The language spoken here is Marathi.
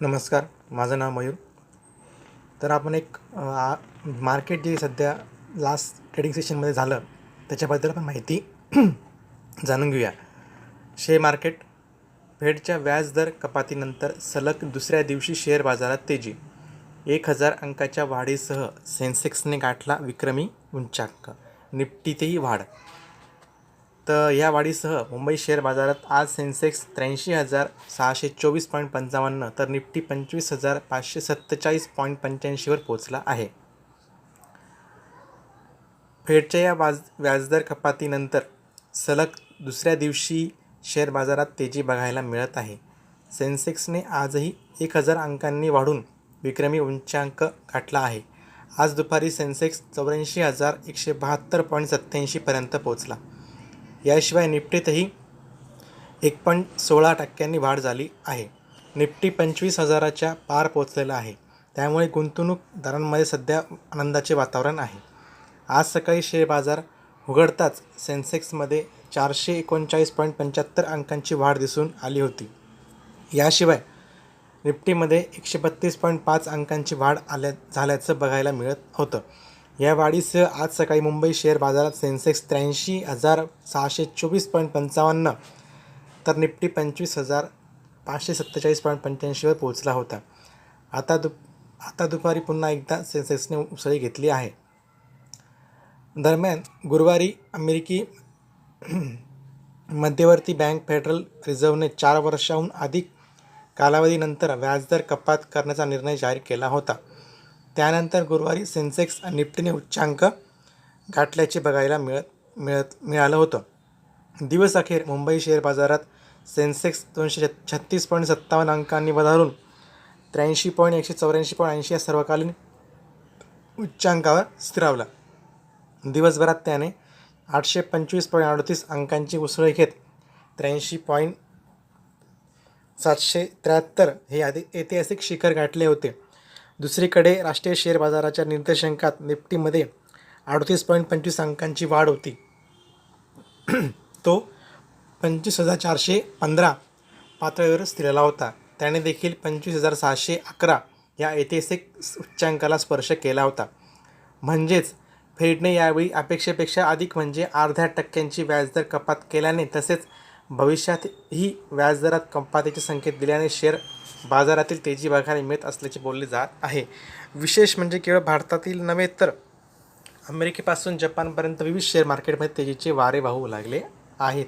नमस्कार, माझं नाव मयूर. तर आपण एक मार्केट जे सध्या लास्ट ट्रेडिंग सेशनमध्ये झालं त्याच्याबद्दल आपण माहिती जाणून घेऊया. Share market. फेडच्या व्याजदर कपातीनंतर सलग दुसऱ्या दिवशी शेअर बाजारात तेजी. 1000 अंकाच्या वाढीसह सेन्सेक्सने गाठला विक्रमी उच्चांक. निफ्टीतही वाढ. तर या वाढीसह मुंबई शेअर बाजारात आज सेन्सेक्स 83,624.55 तर निफ्टी 25,547.85वर पोहोचला आहे. फेडच्या या व्याजदर कपातीनंतर सलग दुसऱ्या दिवशी शेअर बाजारात तेजी बघायला मिळत आहे. सेन्सेक्सने आजही 1000 अंकांनी वाढून विक्रमी उच्चांक गाठला आहे. आज दुपारी सेन्सेक्स 84,172.87 पर्यंत पोहोचला. याशिवाय निफ्टीतही 1.16% वाढ झाली आहे. निफ्टी 25,000च्या पार पोहोचलेला आहे. त्यामुळे गुंतवणूकदारांमध्ये सध्या आनंदाचे वातावरण आहे. आज सकाळी शेअर बाजार उघडताच सेन्सेक्समध्ये 439.75 अंकांची वाढ दिसून आली होती. याशिवाय निफ्टीमध्ये 132.5 अंकांची वाढ झाल्याचं बघायला मिळत होतं. या वाढीसह आज सकाळी मुंबई शेअर बाजारात सेन्सेक्स 83,624.55 तर निफ्टी 25,547.85वर पोहोचला होता. आता दुपारी पुन्हा एकदा सेन्सेक्सने उसळी घेतली आहे. दरम्यान गुरुवारी अमेरिकी मध्यवर्ती बँक फेडरल रिझर्व्हने 4 वर्षांहून अधिक कालावधीनंतर व्याजदर कपात करण्याचा निर्णय जाहीर केला होता. त्यानंतर गुरुवारी सेन्सेक्स आणि निफ्टीने उच्चांक गाठल्याचे बघायला मिळालं होतं. दिवस अखेर मुंबई शेअर बाजारात सेन्सेक्स 236.57 अंकांनी वधारून 83.184.80 या सर्वकालीन उच्चांकावर स्थिरावला. दिवसभरात त्याने 825.38 अंकांची उसळी घेत 83.773 हे ऐतिहासिक शिखर गाठले होते. दुसरीकडे राष्ट्रीय शेअर बाजाराच्या निर्देशांकात निफ्टीमध्ये 38.25 अंकांची वाढ होती. तो 25,415 पातळीवर स्थिरला होता. त्याने देखील 25,611 या ऐतिहासिक उच्चांकाला स्पर्श केला होता. म्हणजेच फेडने यावेळी अपेक्षेपेक्षा अधिक म्हणजे अर्ध्या टक्क्यांची व्याजदर कपात केल्याने तसेच भविष्यातही व्याजदरात कपातीचे संकेत दिल्याने शेअर बाजारातील तेजी बघायला मिळत असल्याचे बोलले जात आहे. विशेष म्हणजे केवळ भारतातील नव्हे तर अमेरिकेपासून जपानपर्यंत विविध शेअर मार्केटमध्ये तेजीचे वारे वाहू लागले आहेत.